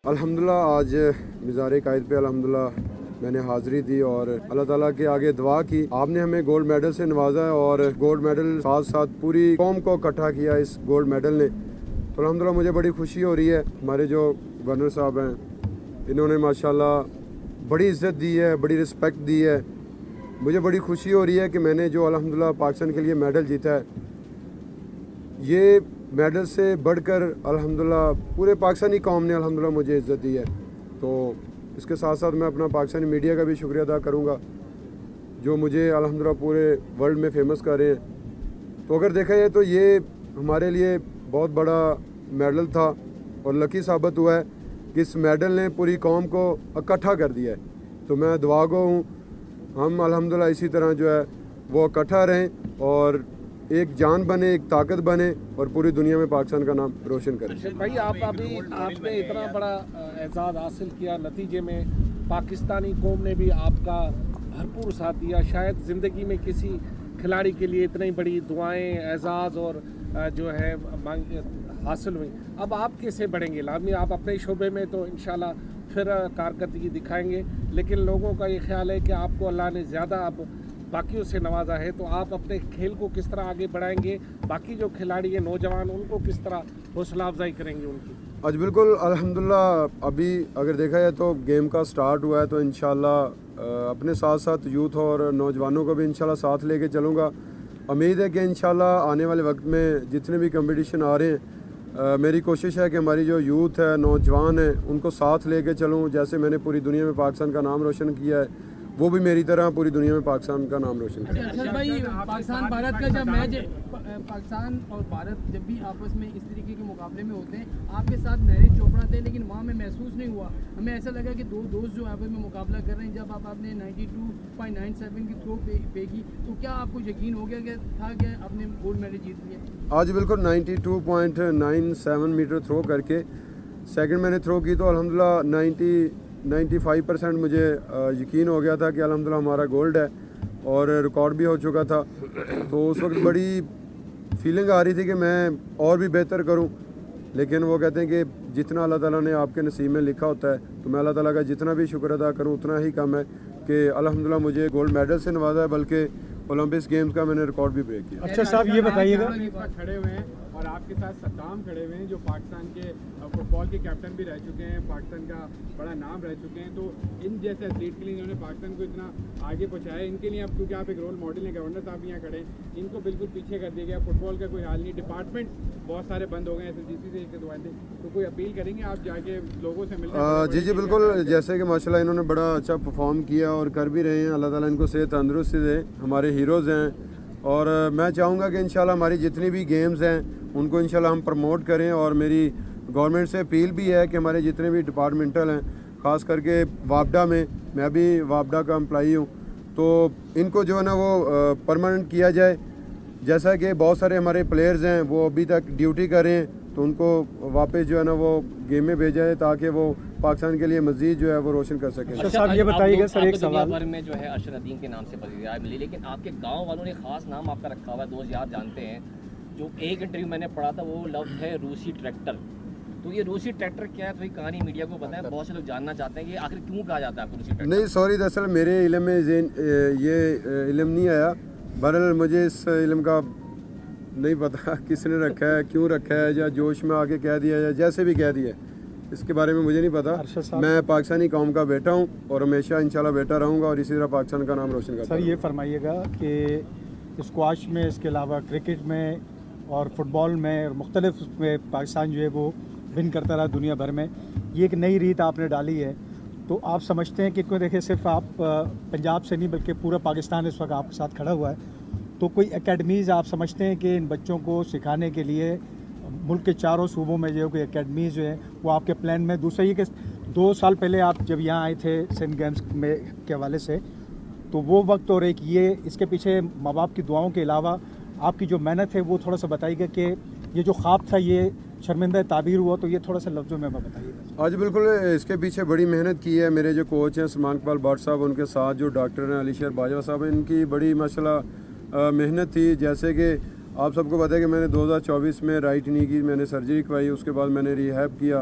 الحمدللہ آج مزار قائد پہ الحمدللہ میں نے حاضری دی اور اللہ تعالیٰ کے آگے دعا کی. آپ نے ہمیں گولڈ میڈل سے نوازا ہے اور گولڈ میڈل ساتھ ساتھ پوری قوم کو اکٹھا کیا اس گولڈ میڈل نے. تو الحمدللہ مجھے بڑی خوشی ہو رہی ہے. ہمارے جو گورنر صاحب ہیں انہوں نے ماشاءاللہ بڑی عزت دی ہے, بڑی رسپیکٹ دی ہے. مجھے بڑی خوشی ہو رہی ہے کہ میں نے جو الحمدللہ پاکستان کے لیے میڈل جیتا ہے, یہ میڈل سے بڑھ کر الحمدللہ پورے پاکستانی قوم نے الحمدللہ مجھے عزت دی ہے. تو اس کے ساتھ ساتھ میں اپنا پاکستانی میڈیا کا بھی شکریہ ادا کروں گا جو مجھے الحمدللہ پورے ورلڈ میں فیمس کر رہے ہیں. تو اگر دیکھا جائے تو یہ ہمارے لیے بہت بڑا میڈل تھا اور لکی ثابت ہوا ہے کہ اس میڈل نے پوری قوم کو اکٹھا کر دیا ہے. تو میں دعا گو ہوں ہم الحمدللہ اسی طرح جو ہے وہ اکٹھا رہیں اور ایک جان بنے, ایک طاقت بنے اور پوری دنیا میں پاکستان کا نام روشن کریں. بھائی آپ نے اتنا بڑا اعزاز حاصل کیا, نتیجے میں پاکستانی قوم نے بھی آپ کا بھرپور ساتھ دیا. شاید زندگی میں کسی کھلاڑی کے لیے اتنی بڑی دعائیں, اعزاز اور جو ہے حاصل ہوئی. اب آپ کیسے بڑھیں گے؟ لازمی آپ اپنے شعبے میں تو انشاءاللہ پھر کارکردگی دکھائیں گے, لیکن لوگوں کا یہ خیال ہے کہ آپ کو اللہ نے زیادہ اب باقیوں سے نوازا ہے, تو آپ اپنے کھیل کو کس طرح آگے بڑھائیں گے؟ باقی جو کھلاڑی ہیں نوجوان, ان کو کس طرح حوصلہ افزائی کریں گے ان کی؟ آج بالکل الحمدللہ ابھی اگر دیکھا جائے تو گیم کا سٹارٹ ہوا ہے, تو انشاءاللہ اپنے ساتھ ساتھ یوتھ اور نوجوانوں کو بھی انشاءاللہ ساتھ لے کے چلوں گا. امید ہے کہ انشاءاللہ آنے والے وقت میں جتنے بھی کمپٹیشن آ رہے ہیں, میری کوشش ہے کہ ہماری جو یوتھ ہے, نوجوان ہیں, ان کو ساتھ لے کے چلوں. جیسے میں نے پوری دنیا میں پاکستان کا نام روشن کیا ہے, وہ بھی میری طرح پوری دنیا میں پاکستان کا نام روشن کریں. ارشد بھائی, پاکستان بھارت کا جب میچ, پاکستان اور بھارت جب بھی آپس میں اس طریقے کے مقابلے میں ہوتے ہیں, آپ کے ساتھ نیرج چوپڑا تھے, لیکن وہاں میں محسوس نہیں ہوا. ہمیں ایسا لگا کہ دو دوست جو آپس میں مقابلہ کر رہے ہیں. جب آپ نے 92.97 کی تھرو پھینکی تو کیا آپ کو یقین ہو گیا کہ تھا کہ آپ نے گولڈ میڈل جیت لیا؟ آج بالکل 92.97 میٹر تھرو کر کے سیکنڈ میں نے تھرو کی, تو الحمدللہ 95% مجھے یقین ہو گیا تھا کہ الحمدللہ ہمارا گولڈ ہے اور ریکارڈ بھی ہو چکا تھا. تو اس وقت بڑی فیلنگ آ رہی تھی کہ میں اور بھی بہتر کروں, لیکن وہ کہتے ہیں کہ جتنا اللہ تعالیٰ نے آپ کے نصیب میں لکھا ہوتا ہے, تو میں اللہ تعالیٰ کا جتنا بھی شکر ادا کروں اتنا ہی کم ہے کہ الحمدللہ مجھے گولڈ میڈل سے نوازا ہے, بلکہ اولمپکس گیمز کا میں نے ریکارڈ بھی بریک کیا. اچھا صاحب یہ بتائیے گا, کھڑے ہوئے ہیں اور آپ کے ساتھ صدام کھڑے ہوئے ہیں جو پاکستان کے فٹ بال کے کیپٹن بھی رہ چکے ہیں, پاکستان کا بڑا نام رہ چکے ہیں. تو ان جیسے ایتھلیٹ کے لیے انہوں نے پاکستان کو اتنا آگے پہنچایا, ان کے لیے اب کیونکہ آپ ایک رول ماڈل ہیں, گورنر صاحب یہاں کھڑے ہیں, ان کو بالکل پیچھے کر دیا گیا. فٹ بال کا کوئی حال نہیں, ڈپارٹمنٹ بہت سارے بند ہو گئے ہیں, SLGC سے ایک دعائیں تھے. تو کوئی اپیل کریں گے آپ جا کے لوگوں سے ملتے؟ جی بالکل, جیسے کہ ماشاءاللہ انہوں نے بڑا اچھا پرفارم کیا اور کر بھی رہے ہیں. اللہ تعالیٰ ان کو صحت تندرستی دے, ہمارے ہیروز ہیں. اور میں چاہوں گا کہ انشاءاللہ ہماری جتنی بھی گیمز ہیں ان کو انشاءاللہ ہم پروموٹ کریں. اور میری گورنمنٹ سے اپیل بھی ہے کہ ہمارے جتنے بھی ڈپارٹمنٹل ہیں, خاص کر کے وابڈا میں بھی وابڈا کا امپلائی ہوں, تو ان کو جو ہے نا وہ پرماننٹ کیا جائے. جیسا کہ بہت سارے ہمارے پلیئرز ہیں وہ ابھی تک ڈیوٹی کر رہے ہیں, تو ان کو واپس جو ہے نا وہ گیم میں بھیجا جائے تاکہ وہ پاکستان کے لیے مزید جو ہے وہ روشن کر سکیں. صاحب یہ بتائیے گا سر, ایک سوال بھر میں جو ہے ارشد الدین کے نام سے پذیرائی ملی, لیکن آپ کے گاؤں والوں نے خاص نام آپ کا رکھا ہوا ہے, دوست یاد جانتے ہیں. جو ایک انٹرویو میں نے پڑھا تھا وہ لفظ ہے روسی ٹریکٹر. تو یہ روسی ٹریکٹر کیا ہے, تھوڑی کہانی میڈیا کو بتائیں, بہت سے لوگ جاننا چاہتے ہیں کہ آخر کیوں کہا جاتا ہے آپ کو روسی ٹریکٹر؟ نہیں سوری, دراصل میرے علم میں یہ علم نہیں آیا. بہرحال مجھے اس علم کا نہیں پتا کس نے رکھا ہے, کیوں رکھا ہے, یا جوش میں آگے کہہ دیا یا جیسے بھی کہہ دیا, اس کے بارے میں مجھے نہیں پتا. میں پاکستانی قوم کا بیٹا ہوں اور ہمیشہ انشاءاللہ بیٹا رہوں گا اور اسی طرح پاکستان کا نام روشن کرتا ہوں. سر یہ فرمائیے گا کہ اسکواش میں, اس کے علاوہ کرکٹ میں اور فٹ بال میں اور مختلف میں پاکستان جو ہے وہ ون کرتا رہا دنیا بھر میں, یہ ایک نئی ریت آپ نے ڈالی ہے. تو آپ سمجھتے ہیں کہ کوئی دیکھیں صرف آپ پنجاب سے نہیں بلکہ پورا پاکستان اس وقت آپ کے ساتھ کھڑا ہوا ہے, تو کوئی اکیڈمیز آپ سمجھتے ہیں کہ ان بچوں کو سکھانے کے لیے ملک کے چاروں صوبوں میں جو کوئی اکیڈمیز جو ہیں وہ آپ کے پلان میں؟ دوسرا یہ کہ 2 سال پہلے آپ جب یہاں آئے تھے سندھ گیمز میں کے حوالے سے, تو وہ وقت اور ایک یہ اس کے پیچھے ماں باپ کی دعاؤں کے علاوہ آپ کی جو محنت ہے وہ تھوڑا سا بتائیے گا کہ یہ جو خواب تھا یہ شرمندہ تعبیر ہوا, تو یہ تھوڑا سا لفظوں میں بتائیے گا. آج بالکل اس کے پیچھے بڑی محنت کی ہے. میرے جو کوچ ہیں سلمان اقبال بٹ صاحب, ان کے ساتھ جو ڈاکٹر ہیں علی شیر باجوہ صاحب ہیں, ان کی بڑی ماشاءاللہ محنت تھی. جیسے کہ آپ سب کو پتہ ہے کہ میں نے 2024 میں رائٹ نی کی میں نے سرجری کروائی, اس کے بعد میں نے ریہیب کیا.